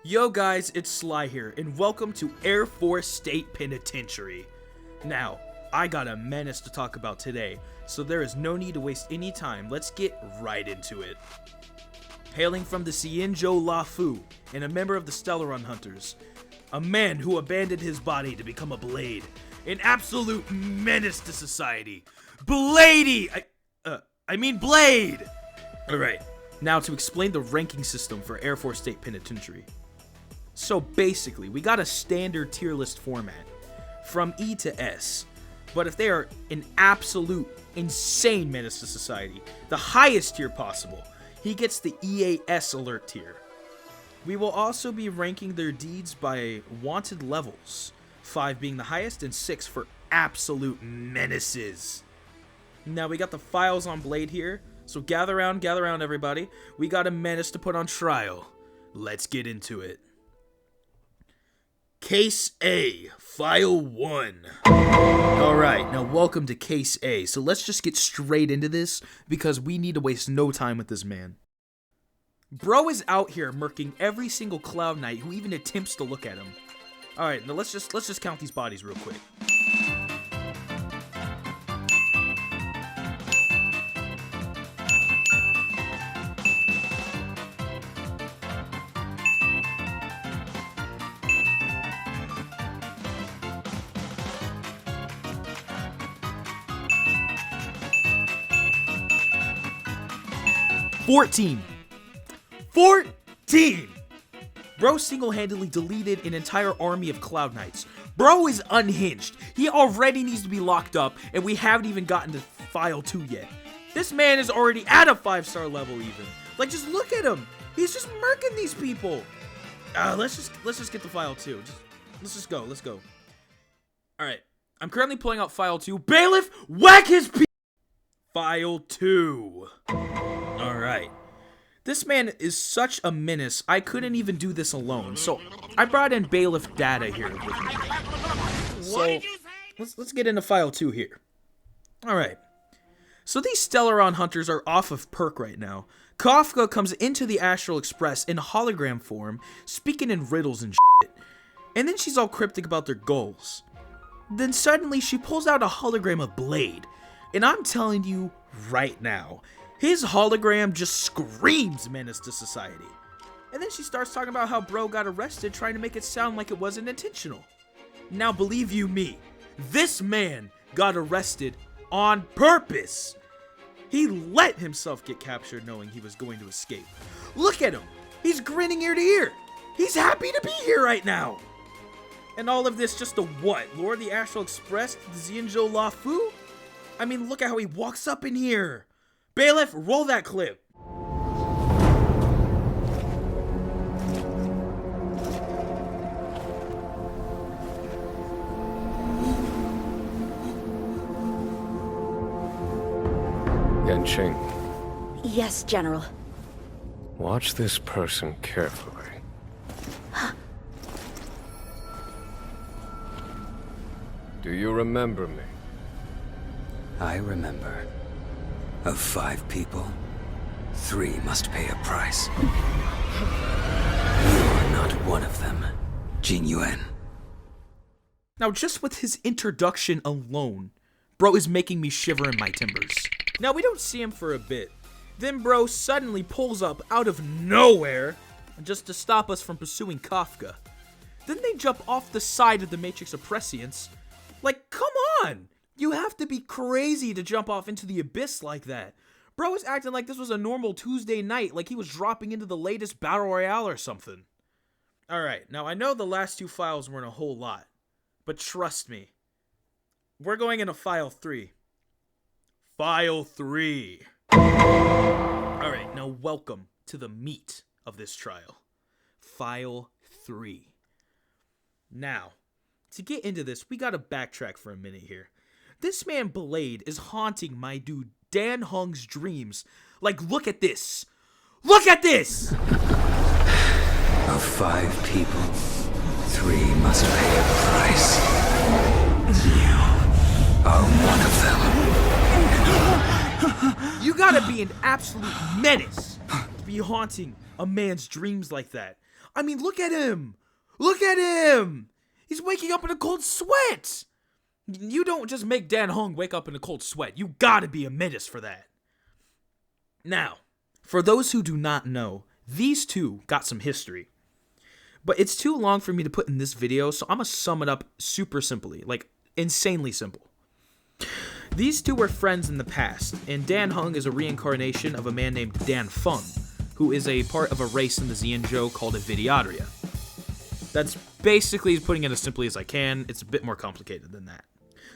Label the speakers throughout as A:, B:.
A: Yo guys, it's Sly here, and welcome to Air Force State Penitentiary. Now, I got a menace to talk about today, so there is no need to waste any time. Let's get right into it. Hailing from the Xianzhou La Fu, and a member of the Stellaron Hunters, a man who abandoned his body to become a blade, an absolute menace to society. Blade! Alright, now to explain the ranking system for Air Force State Penitentiary. So basically, we got a standard tier list format, from E to S, but if they are an absolute insane menace to society, the highest tier possible, he gets the EAS alert tier. We will also be ranking their deeds by wanted levels, 5 being the highest and 6 for absolute menaces. Now we got the files on Blade here, so gather around everybody. We got a menace to put on trial. Let's get into it. Case A, File 1. Alright, now welcome to Case A. So let's just get straight into this because we need to waste no time with this man. Bro is out here murking every single Cloud Knight who even attempts to look at him. Alright, now let's just count these bodies real quick. $14. Bro single-handedly deleted an entire army of Cloud Knights. Bro is unhinged. He already needs to be locked up, and we haven't even gotten to File 2 yet. This man is already at a 5-star level even. Like, just look at him. He's just murking these people. Let's just get to File 2. Let's go. Alright, I'm currently pulling out File 2. Bailiff, whack his File 2. Alright. This man is such a menace, I couldn't even do this alone. So, I brought in Bailiff Data here with me. So, let's get into File 2 here. Alright. So these Stellaron Hunters are off of perk right now. Kafka comes into the Astral Express in hologram form, speaking in riddles and shit. And then she's all cryptic about their goals. Then suddenly she pulls out a hologram of Blade. And I'm telling you right now, his hologram just screams menace to society. And then she starts talking about how bro got arrested, trying to make it sound like it wasn't intentional. Now believe you me, this man got arrested on purpose. He let himself get captured knowing he was going to escape. Look at him. He's grinning ear to ear. He's happy to be here right now. And all of this just to what? Lure the Astral Express to the Xianzhou La Fu? I mean, look at how he walks up in here. Bailiff, roll that clip.
B: Yanqing.
C: Yes, General.
B: Watch this person carefully. Do you remember me?
D: I remember. Of 5 people, 3 must pay a price. You are not one of them, Jin Yuan.
A: Now just with his introduction alone, bro is making me shiver in my timbers. Now we don't see him for a bit. Then bro suddenly pulls up out of nowhere just to stop us from pursuing Kafka. Then they jump off the side of the Matrix of Prescience. Like, come on! You have to be crazy to jump off into the abyss like that. Bro was acting like this was a normal Tuesday night, like he was dropping into the latest Battle Royale or something. Alright, now I know the last 2 files weren't a whole lot, but trust me, we're going into File 3. File 3. Alright, now welcome to the meat of this trial. File 3. Now, to get into this, we gotta backtrack for a minute here. This man Blade is haunting my dude Dan Heng's dreams. Like, look at this. Look at this!
D: Of 5 people, 3 must pay a price. You are one of them.
A: You gotta be an absolute menace to be haunting a man's dreams like that. I mean, look at him! Look at him! He's waking up in a cold sweat! You don't just make Dan Heng wake up in a cold sweat. You gotta be a menace for that. Now, for those who do not know, these two got some history. But it's too long for me to put in this video, so I'm gonna sum it up super simply, like insanely simple. These two were friends in the past, and Dan Heng is a reincarnation of a man named Dan Feng, who is a part of a race in the Xianzhou called a Vidyadria. That's basically putting it as simply as I can. It's a bit more complicated than that.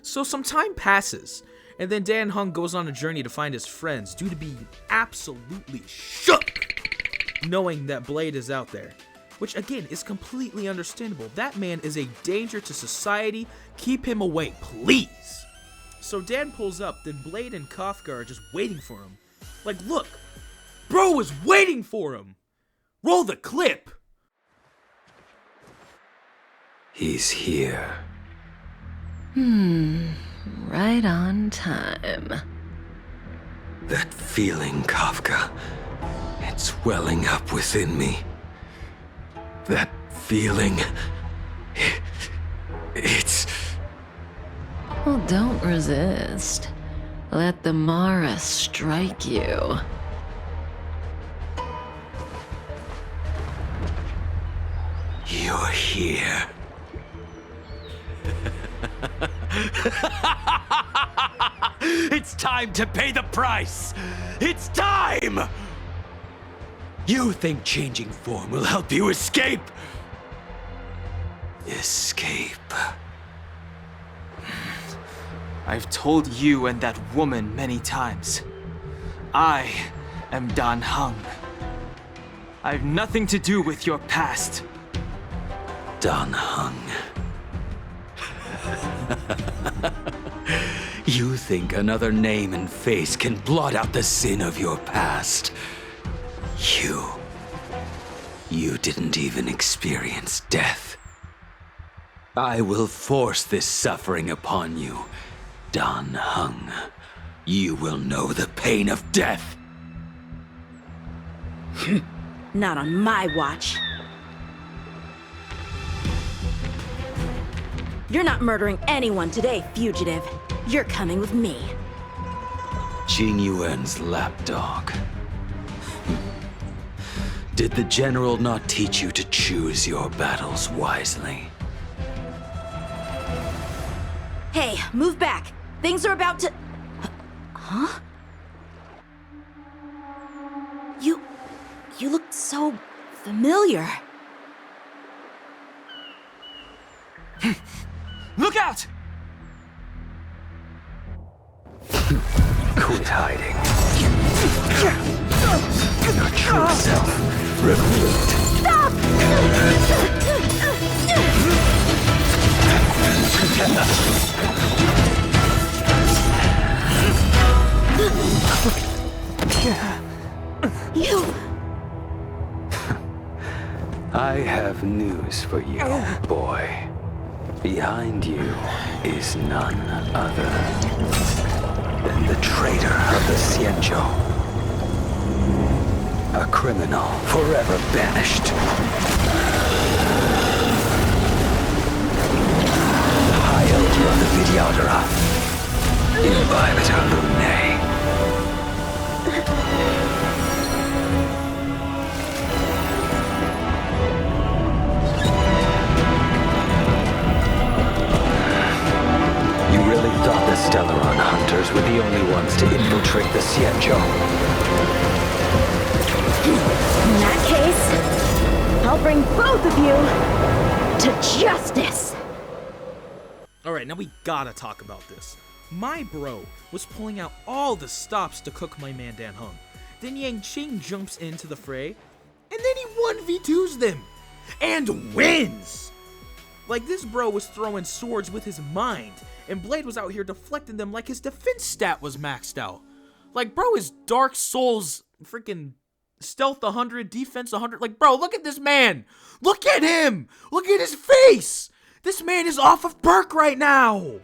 A: So some time passes, and then Dan Heng goes on a journey to find his friends due to being absolutely shook knowing that Blade is out there. Which again is completely understandable. That man is a danger to society. Keep him away, please. So Dan pulls up, then Blade and Kafka are just waiting for him. Like, look, bro is waiting for him. Roll the clip.
D: He's here.
E: Right on time.
D: That feeling, Kafka, it's welling up within me. That feeling, it's...
E: Well, don't resist. Let the Mara strike you.
D: You're here. It's time to pay the price! It's time! You think changing form will help you escape? Escape.
F: I've told you and that woman many times. I am Dan Heng. I've nothing to do with your past.
D: Dan Heng. You think another name and face can blot out the sin of your past? You didn't even experience death. I will force this suffering upon you, Dan Heng. You will know the pain of death.
C: Not on my watch. You're not murdering anyone today, fugitive. You're coming with me.
D: Jing Yuan's lapdog. Did the general not teach you to choose your battles wisely?
C: Hey, move back. Things are about to... Huh? You look so familiar.
F: Look out!
D: Quit hiding. Your true self revealed.
C: Stop! You...
D: I have news for you, boy. Behind you is none other than the traitor of the Xianzhou. A criminal forever banished. The High Elder of the Vidyadhara. Imbibitor Lunae. You really thought the Stellaron hunters were the only ones to infiltrate the Xianzhou?
C: In that case, I'll bring both of you to justice.
A: Alright, now we gotta talk about this. My bro was pulling out all the stops to cook my man Dan Heng. Then Yang Qing jumps into the fray, and then he 1v2s them, and wins! Like, this bro was throwing swords with his mind, and Blade was out here deflecting them like his defense stat was maxed out. Like, bro is Dark Souls freaking stealth 100, defense 100. Like, bro, look at this man! Look at him! Look at his face! This man is off of perk right now!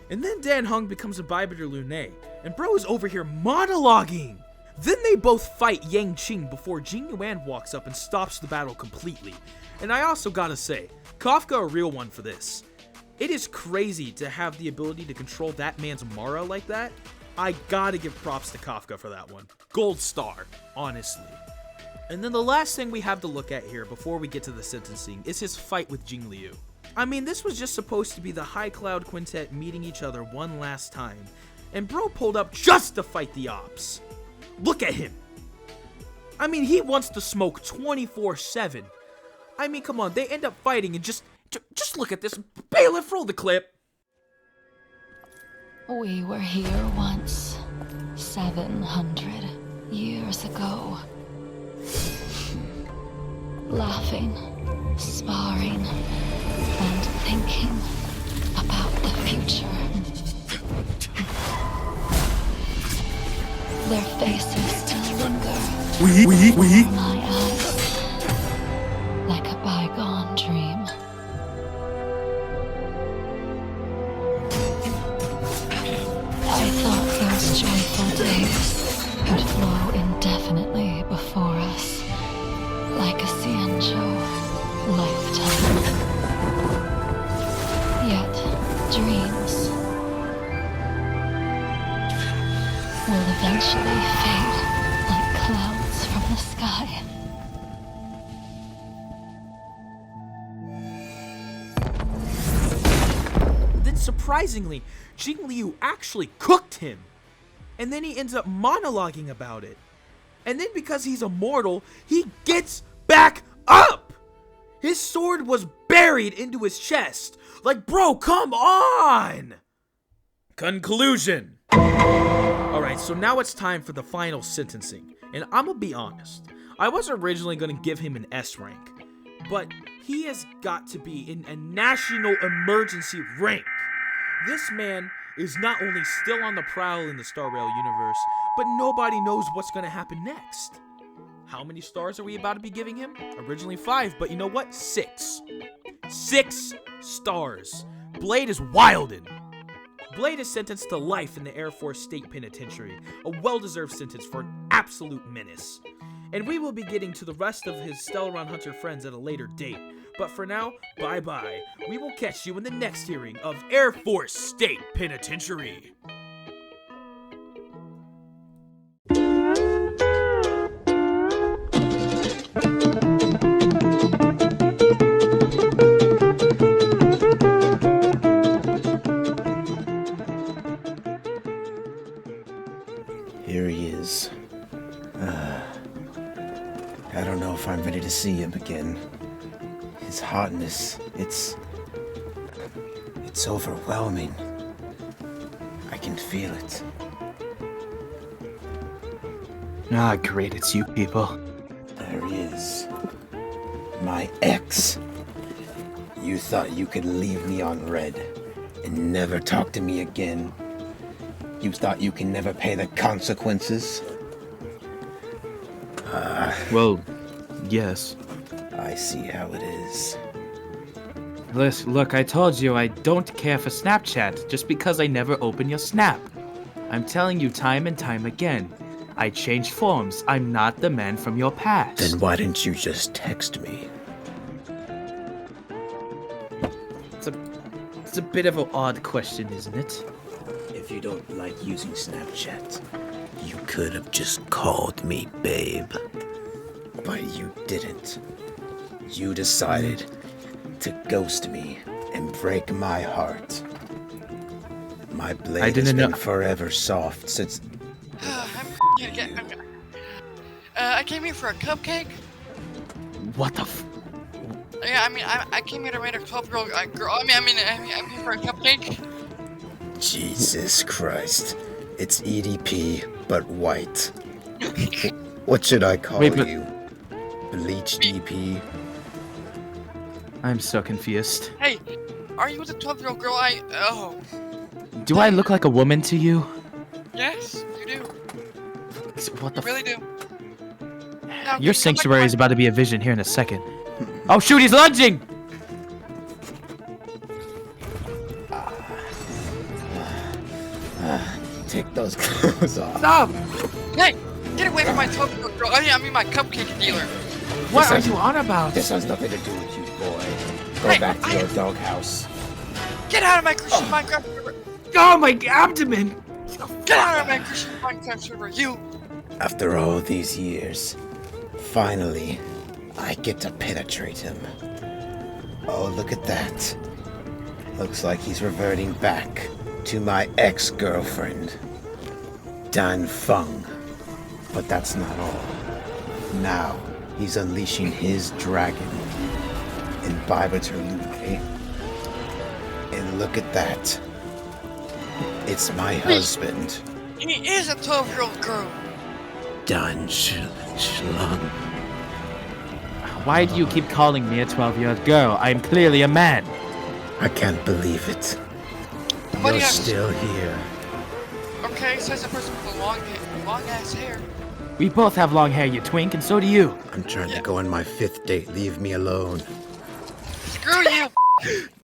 A: And then Dan Heng becomes a Imbibitor Lunae, and bro is over here monologuing. Then they both fight Yang Qing before Jing Yuan walks up and stops the battle completely. And I also gotta say, Kafka a real one for this. It is crazy to have the ability to control that man's Mara like that. I gotta give props to Kafka for that one. Gold star, honestly. And then the last thing we have to look at here before we get to the sentencing is his fight with Jing Liu. I mean, this was just supposed to be the High Cloud Quintet meeting each other one last time, and bro pulled up just to fight the ops. Look at him. I mean, he wants to smoke 24/7. I mean, come on, they end up fighting and just look at this. Bailiff, roll the clip.
G: We were here once, 700 years ago. Laughing, sparring, and thinking about the future. Their faces still linger before my eyes, like a bygone dream. I thought those joyful days would flow indefinitely before us, like a Cianjo lifetime. Yet, dreams will eventually fade like clouds from the sky.
A: Then surprisingly, Jing Liu actually cooked him. And then he ends up monologuing about it. And then because he's immortal, he gets back up! His sword was buried into his chest. Like, bro, come on! Conclusion. Alright, so now it's time for the final sentencing. And I'm gonna be honest, I was originally gonna give him an S rank. But he has got to be in a national emergency rank. This man is not only still on the prowl in the Star Rail universe, but nobody knows what's gonna happen next. How many stars are we about to be giving him? Originally 5, but you know what? 6. 6 stars. Blade is wildin'. Blade is sentenced to life in the Air Force State Penitentiary, a well-deserved sentence for an absolute menace. And we will be getting to the rest of his Stellaron Hunter friends at a later date. But for now, bye-bye. We will catch you in the next hearing of Air Force State Penitentiary.
H: Here he is. I don't know if I'm ready to see him again. His hotness, it's overwhelming. I can feel it.
I: Ah, great, it's you people.
H: There he is. My ex. You thought you could leave me on red and never talk to me again. You thought you can never pay the consequences?
I: Well, yes.
H: I see how it is.
I: Look, I told you I don't care for Snapchat just because I never open your Snap. I'm telling you time and time again. I changed forms. I'm not the man from your past.
H: Then why didn't you just text me?
I: It's a bit of an odd question, isn't it?
H: If you don't like using Snapchat, you could have just called me babe. But you didn't. You decided to ghost me and break my heart. My blade has been forever soft since...
J: I came here for a cupcake.
I: What the f...
J: Yeah, I came here to meet a 12-year-old girl. I'm here for a cupcake.
H: Jesus Christ. It's EDP, but white. What should I call you? Bleached EP?
I: I'm so confused.
J: Hey, are you with a 12-year-old girl?
I: Do I look like a woman to you?
J: Yes, you do.
I: What the
J: You really do. Now,
I: Your
J: come
I: sanctuary
J: back
I: is about to be a vision here in a second. Oh shoot, he's lunging!
H: Take those clothes off.
I: Stop!
J: Hey! Get away from my 12-year-old girl. I mean my cupcake dealer.
I: What are you on about?
H: This has nothing to do with you, boy. Go back to your doghouse.
J: Get out of my Christian Minecraft server.
I: Oh, my abdomen!
J: Get out of my Christian Minecraft server, you.
H: After all these years, finally, I get to penetrate him. Oh, look at that. Looks like he's reverting back to my ex-girlfriend, Dan Feng. But that's not all. Now, he's unleashing his dragon, Imbibitor Luke. And look at that. It's my husband.
J: He is a 12-year-old girl.
H: Dan Schlung.
I: Why do you keep calling me a 12-year-old girl? I am clearly a man.
H: I can't believe it. You're still here.
J: Okay, says a person with a long ass hair.
I: We both have long hair, you twink, and so do you.
H: I'm trying to go on my 5th date. Leave me alone.
J: Screw you.